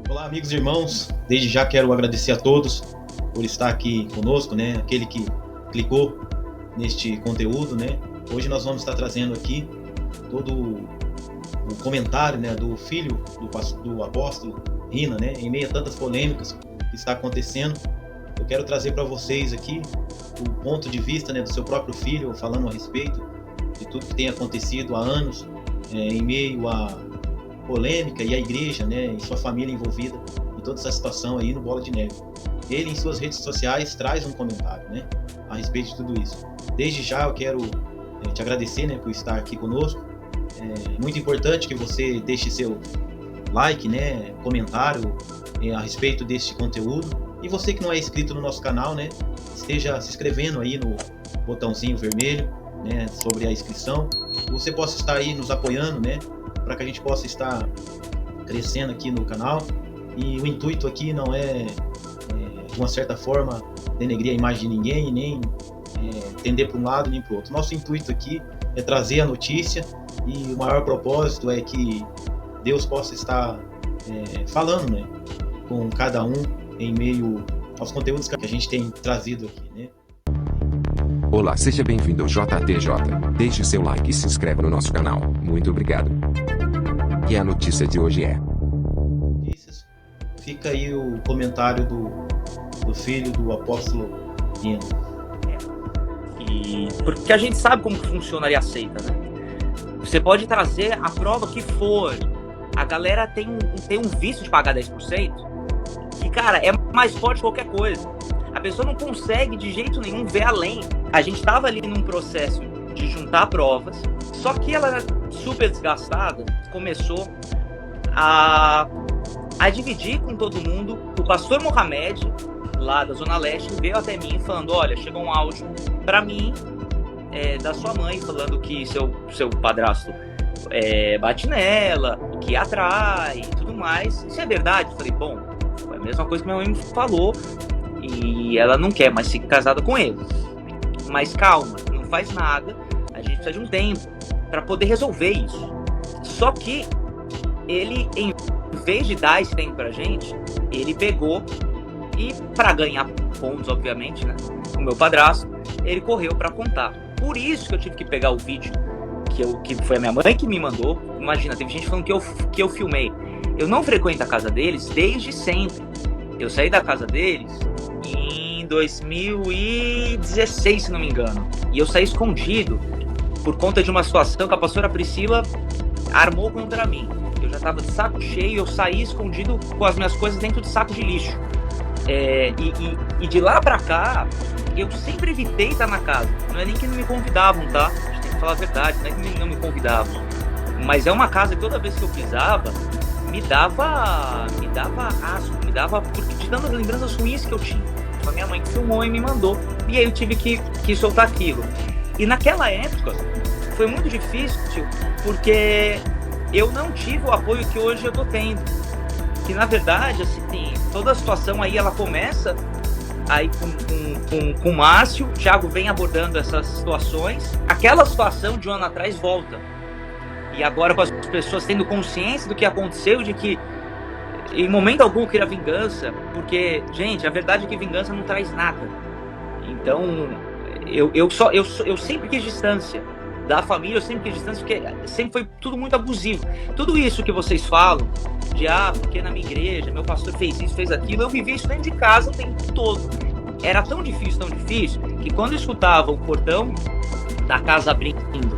Olá, amigos e irmãos. Desde já quero agradecer a todos por estar aqui conosco, né? Aquele que clicou neste conteúdo, né? Hoje nós vamos estar trazendo aqui todo o comentário, né, do filho do apóstolo Rina, né? Em meio a tantas polêmicas que está acontecendo, eu quero trazer para vocês aqui o ponto de vista, né, do seu próprio filho, falando a respeito de tudo que tem acontecido há anos, em meio a polêmica, e a igreja, né, e sua família envolvida em toda essa situação aí no Bola de Neve. Ele, em suas redes sociais, traz um comentário, né, a respeito de tudo isso. Desde já eu quero te agradecer, né, por estar aqui conosco. É muito importante que você deixe seu like, né, comentário a respeito deste conteúdo. E você que não é inscrito no nosso canal, né, esteja se inscrevendo aí no botãozinho vermelho, né, sobre a inscrição. Que você possa estar aí nos apoiando, né, para que a gente possa estar crescendo aqui no canal. E o intuito aqui não é, de uma certa forma, denegrir a imagem de ninguém e nem tender para um lado nem para o outro. Nosso intuito aqui é trazer a notícia, e o maior propósito é que Deus possa estar falando, né, com cada um em meio aos conteúdos que a gente tem trazido aqui, né? Olá, seja bem-vindo ao JTJ. Deixe seu like e se inscreva no nosso canal. Muito obrigado. E a notícia de hoje é... Fica aí o comentário do filho do apóstolo Rina. E porque a gente sabe como funcionaria a seita, né? Você pode trazer a prova que for. A galera tem um vício de pagar 10%, que, cara, é mais forte que qualquer coisa. A pessoa não consegue de jeito nenhum ver além. A gente estava ali num processo de juntar provas, só que ela era super desgastada, começou a dividir com todo mundo. O pastor Mohamed, lá da Zona Leste, veio até mim falando: olha, chegou um áudio para mim da sua mãe falando que seu padrasto bate nela, que atrai e tudo mais. Isso é verdade? Eu falei, bom, é a mesma coisa que minha mãe me falou, e ela não quer mais ser casada com ele. Mas calma, não faz nada, a gente precisa de um tempo para poder resolver isso. Só que ele, em vez de dar esse tempo pra gente, ele pegou e, para ganhar pontos, obviamente, né, o meu padrasto, ele correu para contar. Por isso que eu tive que pegar o vídeo que foi a minha mãe que me mandou. Imagina, teve gente falando que eu filmei. Eu não frequento a casa deles desde sempre. Eu saí da casa deles em 2016, se não me engano. E eu saí escondido por conta de uma situação que a pastora Priscila armou contra mim. Eu já estava de saco cheio, eu saí escondido com as minhas coisas dentro de saco de lixo. E de lá pra cá, eu sempre evitei estar na casa. Não é nem que não me convidavam, tá? A gente tem que falar a verdade, não é que não me convidavam. Mas é uma casa que toda vez que eu pisava, me dava asco, porque te dando lembranças ruins que eu tinha. A minha mãe que filmou e me mandou. E aí eu tive que soltar aquilo. E naquela época, foi muito difícil, porque eu não tive o apoio que hoje eu tô tendo. Que na verdade, assim, toda a situação aí, ela começa aí com o Márcio. O Thiago vem abordando essas situações. Aquela situação de um ano atrás volta. E agora, com as pessoas tendo consciência do que aconteceu, de que em momento algum eu queria vingança, porque, gente, a verdade é que vingança não traz nada. Então, eu sempre quis distância da família, eu sempre quis distância, porque sempre foi tudo muito abusivo. Tudo isso que vocês falam, de porque na minha igreja, meu pastor fez isso, fez aquilo, eu vivia isso dentro de casa o tempo todo. Era tão difícil, que quando eu escutava o portão da casa abrindo,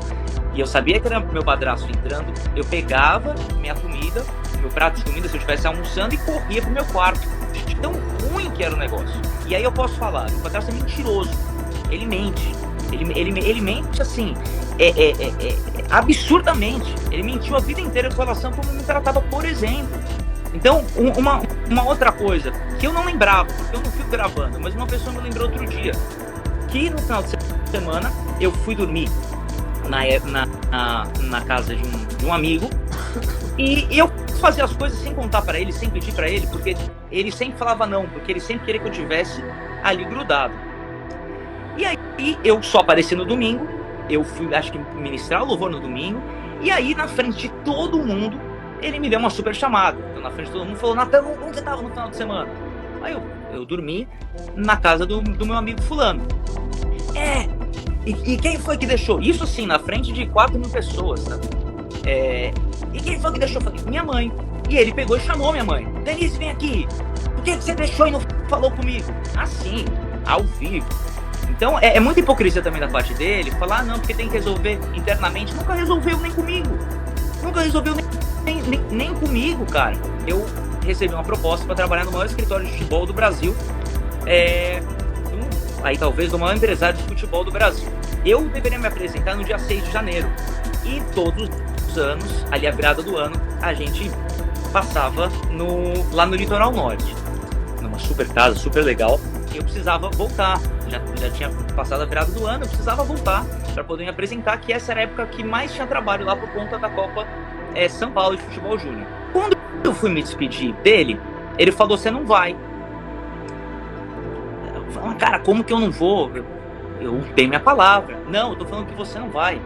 e eu sabia que era meu padrasto entrando, eu pegava minha comida, meu prato de comida, se eu estivesse almoçando, e corria pro meu quarto. De tão ruim que era o negócio. E aí eu posso falar, meu padrasto é mentiroso. Ele mente. Ele mente assim, absurdamente. Ele mentiu a vida inteira com relação a como me tratava, por exemplo. Então, uma outra coisa, que eu não lembrava, porque eu não fico gravando, mas uma pessoa me lembrou outro dia, que no final de semana eu fui dormir na casa de um amigo, e eu fazia as coisas sem contar pra ele, sem pedir pra ele, porque ele sempre falava não, porque ele sempre queria que eu tivesse ali grudado. E aí eu só apareci no domingo, eu fui, acho que, ministrar o louvor no domingo, e aí na frente de todo mundo Ele me deu uma super chamada. Então, na frente de todo mundo, falou: Natan, onde você tava no final de semana? Aí eu dormi na casa do meu amigo fulano. E quem foi que deixou? Isso sim, na frente de 4.000 pessoas, tá? E quem foi que deixou? Eu falei: minha mãe. E ele pegou e chamou minha mãe. Denise, vem aqui. Por que você deixou e não falou comigo? Assim, ao vivo. Então, é muita hipocrisia também da parte dele. Falar, não, porque tem que resolver internamente. Nunca resolveu nem comigo. Nunca resolveu nem comigo, cara. Eu recebi uma proposta para trabalhar no maior escritório de futebol do Brasil. Aí talvez do maior empresário de futebol do Brasil. Eu deveria me apresentar no dia 6 de janeiro. E todos os anos, ali a virada do ano, a gente passava lá no litoral norte. Numa super casa, super legal. E eu precisava voltar. Já tinha passado a virada do ano, eu precisava voltar para poder me apresentar, que essa era a época que mais tinha trabalho lá por conta da Copa São Paulo de Futebol Júnior. Quando eu fui me despedir dele, ele falou: você não vai. Eu falei: cara, como que eu não vou? Eu dei minha palavra. Não, eu tô falando que você não vai.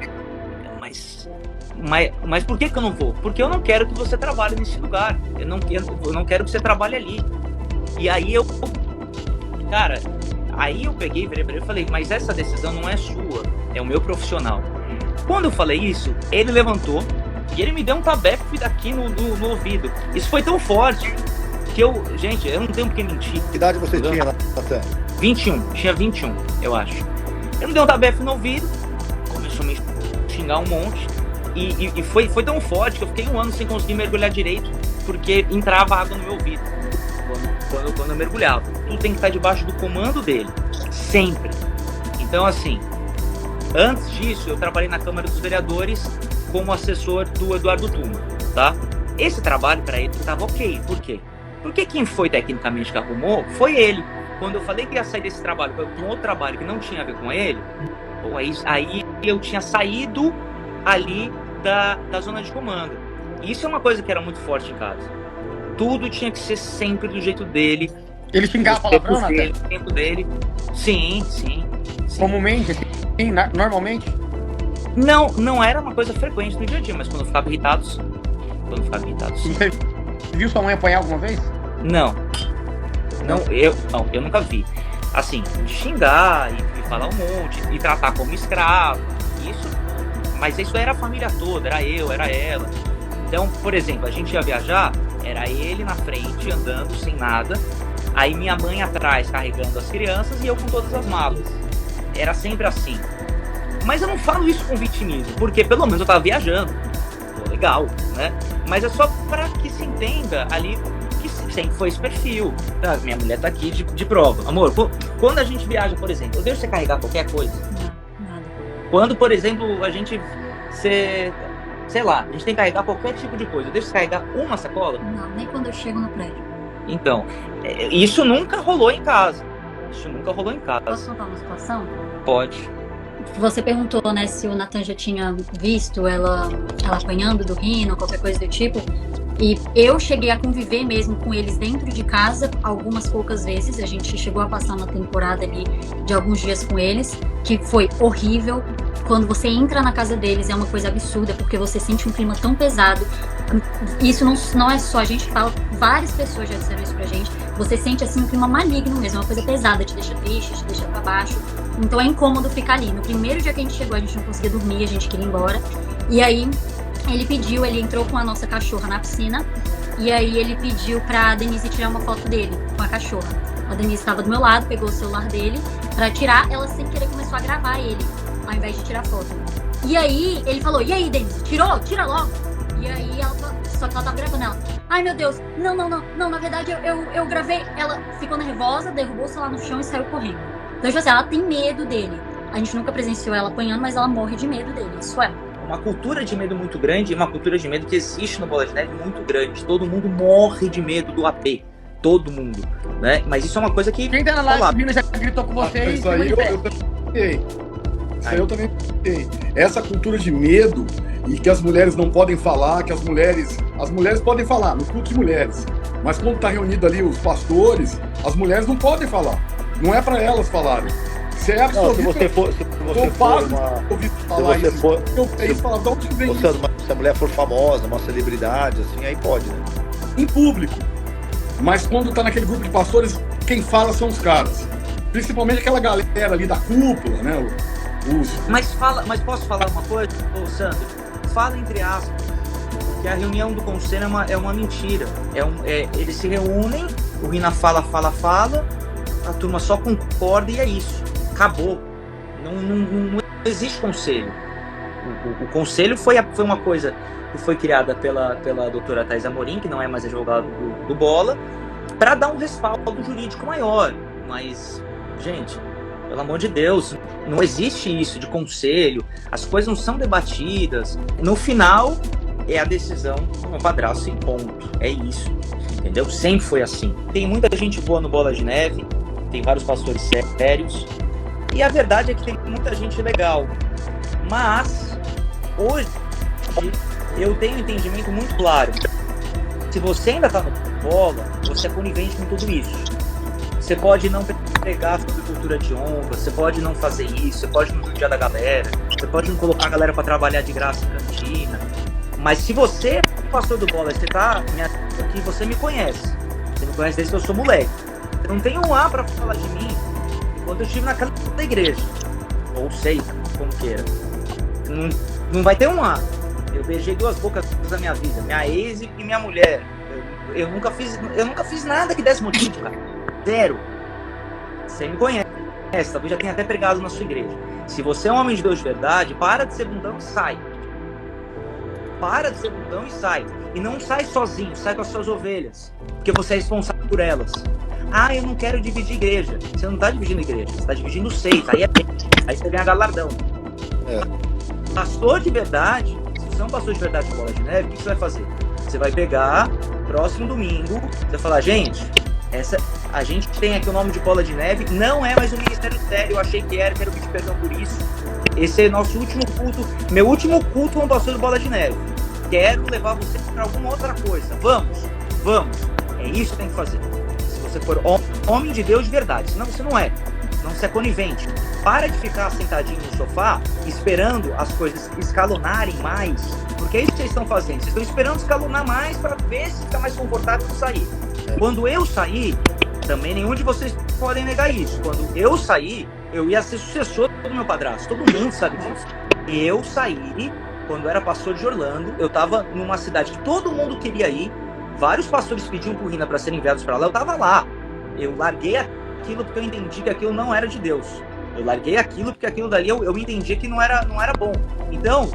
Mas por que eu não vou? Porque eu não quero que você trabalhe nesse lugar. Eu não quero que você trabalhe ali. E aí Aí eu peguei, virei e falei: mas essa decisão não é sua, é o meu profissional. Quando eu falei isso, ele levantou e ele me deu um tabefe daqui no ouvido. Isso foi tão forte que eu não tenho por que mentir. Que idade você tinha, Natan? 21, tinha 21, eu acho. Ele me deu um tabefe no ouvido, começou a me xingar um monte e foi tão forte que eu fiquei 1 ano sem conseguir mergulhar direito, porque entrava água no meu ouvido. Quando eu mergulhava. Tudo tem que estar debaixo do comando dele. Sempre. Então, assim, antes disso, eu trabalhei na Câmara dos Vereadores como assessor do Eduardo Tuma, tá? Esse trabalho, para ele, estava ok. Por quê? Porque quem foi tecnicamente que arrumou foi ele. Quando eu falei que ia sair desse trabalho para um outro trabalho que não tinha a ver com ele, aí eu tinha saído ali da zona de comando. E isso é uma coisa que era muito forte em casa. Tudo tinha que ser sempre do jeito dele. Ele xingava palavrão, Natan? O tempo dele. Sim. Comumente, assim, normalmente? Não era uma coisa frequente no dia a dia, mas quando eu ficava irritado, sim. Você viu sua mãe apanhar alguma vez? Não, eu nunca vi. Assim, de xingar e falar um monte, e tratar como escravo, mas isso era a família toda, era eu, era ela. Então, por exemplo, a gente ia viajar, era ele na frente, andando sem nada, aí minha mãe atrás carregando as crianças e eu com todas as malas. Era sempre assim. Mas eu não falo isso com vitimismo, porque pelo menos eu tava viajando. Pô, legal, né? Mas é só para que se entenda ali que sempre foi esse perfil. Tá? Minha mulher tá aqui de prova. Amor, quando a gente viaja, por exemplo, eu deixo você carregar qualquer coisa? Não, nada. Quando, por exemplo, a gente... sei lá, a gente tem que carregar qualquer tipo de coisa. Eu deixo você carregar uma sacola? Não, nem quando eu chego no prédio. Então, isso nunca rolou em casa. Posso contar uma situação? Pode. Você perguntou, né, se o Natan já tinha visto ela apanhando do Rino, qualquer coisa do tipo. E eu cheguei a conviver mesmo com eles dentro de casa algumas poucas vezes. A gente chegou a passar uma temporada ali de alguns dias com eles, que foi horrível. Quando você entra na casa deles é uma coisa absurda, porque você sente um clima tão pesado. Isso não é só a gente que fala, várias pessoas já disseram isso pra gente. Você sente assim um clima maligno mesmo, uma coisa pesada, te deixa triste, te deixa pra baixo. Então é incômodo ficar ali. No primeiro dia que a gente chegou, a gente não conseguia dormir, a gente queria ir embora. E aí ele entrou com a nossa cachorra na piscina, e aí ele pediu pra Denise tirar uma foto dele com a cachorra. A Denise estava do meu lado, pegou o celular dele pra tirar, ela sem querer começou a gravar ele, ao invés de tirar foto. E aí ele falou: e aí, Denise, tirou? Tira logo. E aí só que ela tava gravando ela. Ai, meu Deus, não, na verdade eu gravei. Ela ficou nervosa, derrubou o celular no chão e saiu correndo. Então, tipo assim, ela tem medo dele. A gente nunca presenciou ela apanhando, mas ela morre de medo dele, isso é. Uma cultura de medo muito grande, e uma cultura de medo que existe no Bola de Neve muito grande. Todo mundo morre de medo do AP. Todo mundo, né? Mas isso é uma coisa que... Quem tá na live, Minas já gritou com vocês. Isso aí eu também tenho. Essa cultura de medo e que as mulheres não podem falar, que as mulheres podem falar no culto de mulheres, mas quando tá reunido ali os pastores, as mulheres não podem falar. Não é para elas falarem. Isso é Não, absurdo. se você for Ouvi Se falar você isso. for. Eu falava, de onde vem isso? Se a mulher for famosa, uma celebridade, assim, aí pode, né? Em público. Mas quando tá naquele grupo de pastores, quem fala são os caras. Principalmente aquela galera ali da cúpula, né? Mas posso falar uma coisa, ô Sandro? Fala entre aspas, que a reunião do conselho é uma mentira. Eles se reúnem, o Rina fala, a turma só concorda e é isso. Acabou. Não existe conselho. O conselho foi uma coisa que foi criada pela doutora Thais Amorim, que não é mais advogada do Bola, para dar um respaldo jurídico maior. Mas, gente, pelo amor de Deus, não existe isso de conselho, as coisas não são debatidas. No final, é a decisão do meu padrasto e ponto. É isso, entendeu? Sempre foi assim. Tem muita gente boa no Bola de Neve, tem vários pastores sérios, e a verdade é que tem muita gente legal. Mas, hoje, eu tenho um entendimento muito claro. Se você ainda está no Bola, você é conivente com tudo isso. Você pode não pregar sobre cultura de honra, você pode não fazer isso, você pode não judiar da galera, você pode não colocar a galera para trabalhar de graça em cantina. Mas se você é pastor do Bola, você tá aqui, você me conhece. Você me conhece desde que eu sou moleque. Você não tem um A para falar de mim enquanto eu estive naquela igreja. Ou sei, como queira. Não vai ter um A. Eu beijei 2 bocas da minha vida, minha ex e minha mulher. Eu nunca fiz nada que desse motivo, cara. 0. Você me conhece, talvez já tenha até pregado na sua igreja. Se você é um homem de Deus de verdade, para de ser bundão e sai. Para de ser bundão e sai. E não sai sozinho, sai com as suas ovelhas. Porque você é responsável por elas. Ah, eu não quero dividir igreja. Você não está dividindo igreja, você está dividindo seita. Aí você ganha galardão. Pastor de verdade, se você é um pastor de verdade de Bola de Neve, o que você vai fazer? Você vai pegar, próximo domingo, você vai falar, gente, a gente tem aqui o nome de Bola de Neve, não é mais um ministério sério, eu achei que era, quero pedir perdão por isso. Esse é nosso último culto, meu último culto como pastor de Bola de Neve. Quero levar você para alguma outra coisa. Vamos. É isso que tem que fazer. Se você for homem de Deus de verdade, senão você não é. Senão você é conivente. Para de ficar sentadinho no sofá, esperando as coisas escalonarem mais, porque é isso que vocês estão fazendo. Vocês estão esperando escalonar mais para ver se fica mais confortável de sair. Quando eu saí, também nenhum de vocês podem negar isso. Quando eu saí, eu ia ser sucessor do meu padrasto. Todo mundo sabe disso. Eu saí, quando eu era pastor de Orlando, eu estava numa cidade que todo mundo queria ir. Vários pastores pediam por Rina para serem enviados para lá. Eu estava lá. Eu larguei aquilo porque eu entendi que aquilo não era de Deus. Eu larguei aquilo porque aquilo dali eu entendi que não era bom. Então,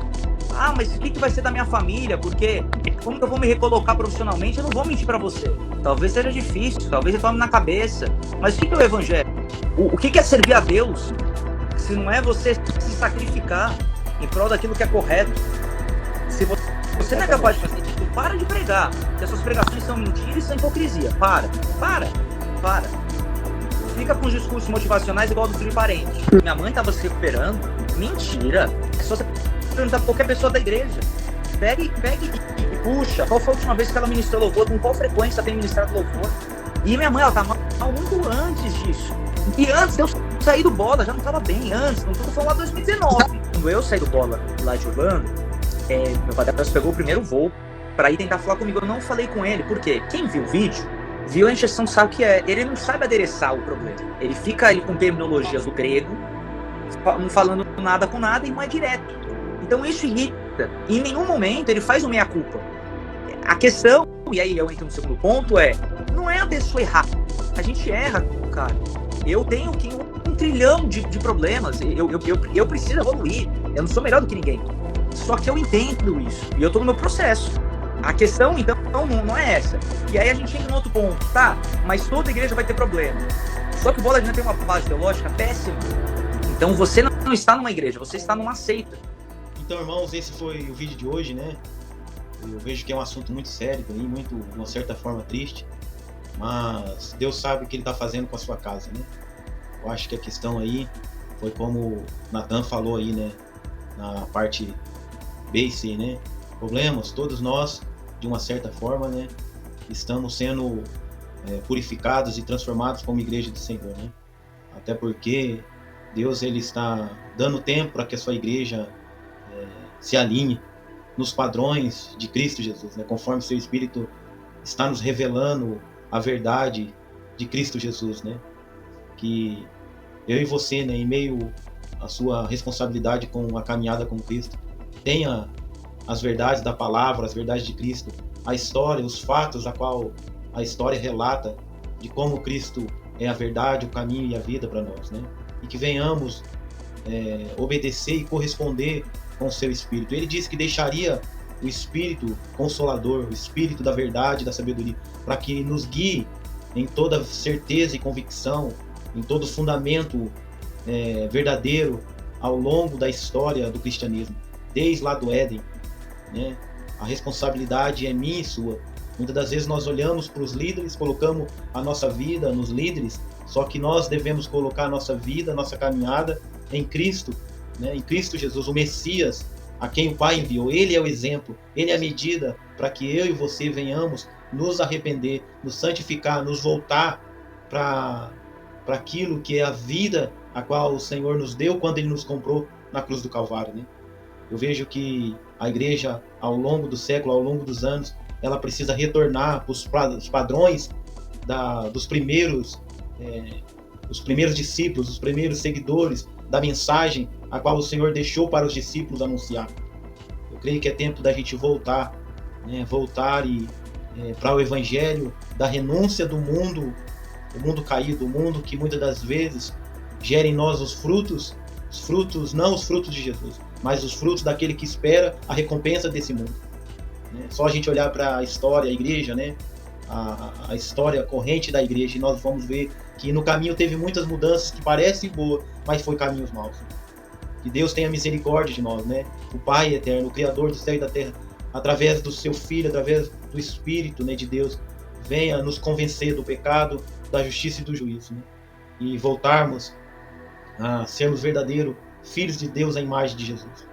mas o que vai ser da minha família? Porque como que eu vou me recolocar profissionalmente? Eu não vou mentir para você. Talvez seja difícil, talvez eu tome na cabeça. Mas o que é o evangelho? O que é servir a Deus? Se não é você se sacrificar em prol daquilo que é correto. Se você não é capaz de fazer isso, para de pregar. Porque as suas pregações são mentira e são hipocrisia. Para. Fica com os discursos motivacionais igual do Felipe Parente. Minha mãe estava se recuperando. Mentira. É só você perguntar pra qualquer pessoa da igreja. Pegue e puxa. Qual foi a última vez que ela ministrou louvor? Com qual frequência tem ministrado louvor? E minha mãe, ela tá mal muito antes disso. E antes de eu sair do Bola, já não tava bem. Antes, não tudo foi lá em 2019. Quando eu saí do Bola lá de Orlando, meu padrasto pegou o primeiro voo pra ir tentar falar comigo. Eu não falei com ele. Por quê? Quem viu o vídeo, viu a injeção, sabe o que é. Ele não sabe adereçar o problema. Ele fica ali com terminologias do grego, não falando nada com nada e não é direto. Então isso irrita. E em nenhum momento ele faz o meia-culpa. A questão, e aí eu entro no segundo ponto, não é a pessoa errar. A gente erra, cara. Eu tenho um trilhão de problemas. Eu preciso evoluir. Eu não sou melhor do que ninguém. Só que eu entendo isso. E eu tô no meu processo. A questão, então, não é essa. E aí a gente entra no outro ponto. Tá, mas toda igreja vai ter problema. Só que o Bola de Neve tem uma base teológica péssima. Então você não está numa igreja, você está numa seita. Então, irmãos, esse foi o vídeo de hoje, né? Eu vejo que é um assunto muito sério, muito, de uma certa forma, triste. Mas Deus sabe o que Ele está fazendo com a sua casa, né? Eu acho que a questão aí foi como o Nathan falou aí, né? Na parte B e C, né? Problemas, todos nós, de uma certa forma, né? Estamos sendo purificados e transformados como igreja do Senhor, né? Até porque Deus ele está dando tempo para que a sua igreja se alinhe nos padrões de Cristo Jesus, né? Conforme o seu Espírito está nos revelando a verdade de Cristo Jesus, né? Que eu e você, né, em meio à sua responsabilidade com a caminhada com Cristo, tenha as verdades da palavra, as verdades de Cristo, a história, os fatos a qual a história relata de como Cristo é a verdade, o caminho e a vida para nós, né? E que venhamos obedecer e corresponder com o seu Espírito. Ele disse que deixaria o Espírito Consolador, o Espírito da verdade, da sabedoria, para que nos guie em toda certeza e convicção, em todo fundamento verdadeiro ao longo da história do cristianismo, desde lá do Éden, né? A responsabilidade é minha e sua. Muitas das vezes nós olhamos para os líderes, colocamos a nossa vida nos líderes, só que nós devemos colocar a nossa vida, a nossa caminhada em Cristo, né? Em Cristo Jesus, o Messias, a quem o Pai enviou. Ele é o exemplo, ele é a medida para que eu e você venhamos nos arrepender, nos santificar, nos voltar para aquilo que é a vida a qual o Senhor nos deu quando ele nos comprou na cruz do Calvário, né? Eu vejo que a igreja, ao longo do século, ao longo dos anos, ela precisa retornar para os padrões dos primeiros discípulos, os primeiros seguidores da mensagem a qual o Senhor deixou para os discípulos anunciar. Eu creio que é tempo da gente voltar, né? Voltar para o evangelho da renúncia do mundo, o mundo caído, o mundo que muitas das vezes gera em nós os frutos, não os frutos de Jesus, mas os frutos daquele que espera a recompensa desse mundo. Só a gente olhar para a história, a igreja, né? A história corrente da igreja, e nós vamos ver que no caminho teve muitas mudanças que parecem boas, mas foi caminhos maus. Que Deus tenha misericórdia de nós, né? O Pai eterno, o Criador do céu e da terra, através do seu Filho, através do Espírito, né, de Deus, venha nos convencer do pecado, da justiça e do juízo, né? E voltarmos a sermos verdadeiros filhos de Deus à imagem de Jesus.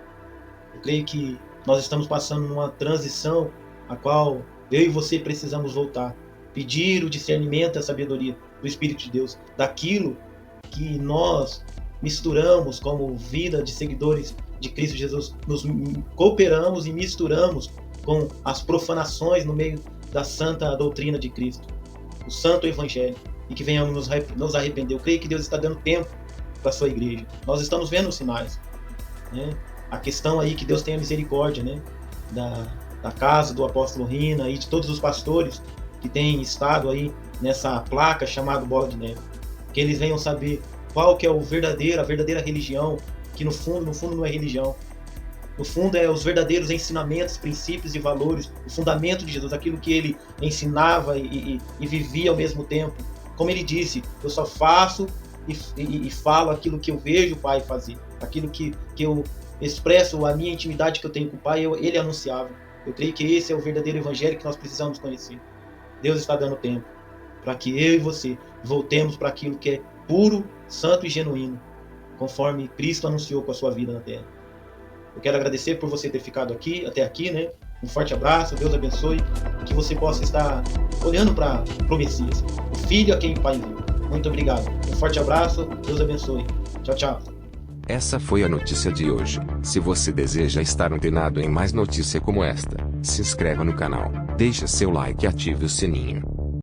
Eu creio que nós estamos passando numa transição a qual eu e você precisamos voltar, pedir o discernimento e a sabedoria do Espírito de Deus, daquilo que nós misturamos como vida de seguidores de Cristo Jesus, nos cooperamos e misturamos com as profanações no meio da santa doutrina de Cristo, o santo evangelho, e que venhamos nos arrepender. Eu creio que Deus está dando tempo para a sua igreja. Nós estamos vendo os sinais, né? A questão aí que Deus tenha misericórdia, né? Da casa do apóstolo Rina e de todos os pastores que têm estado aí nessa placa chamada Bola de Neve. Que eles venham saber qual que é a verdadeira religião, que no fundo não é religião. No fundo é os verdadeiros ensinamentos, princípios e valores, o fundamento de Jesus, aquilo que ele ensinava e vivia ao mesmo tempo. Como ele disse, eu só faço e falo aquilo que eu vejo o Pai fazer, aquilo que eu expresso, a minha intimidade que eu tenho com o Pai, ele anunciava. Eu creio que esse é o verdadeiro evangelho que nós precisamos conhecer. Deus está dando tempo para que eu e você voltemos para aquilo que é puro, santo e genuíno, conforme Cristo anunciou com a sua vida na terra. Eu quero agradecer por você ter ficado até aqui, né? Um forte abraço, Deus abençoe, que você possa estar olhando para o Messias, o Filho a quem o Pai enviou. Muito obrigado. Um forte abraço, Deus abençoe. Tchau, tchau. Essa foi a notícia de hoje. Se você deseja estar antenado em mais notícias como esta, se inscreva no canal, deixe seu like e ative o sininho.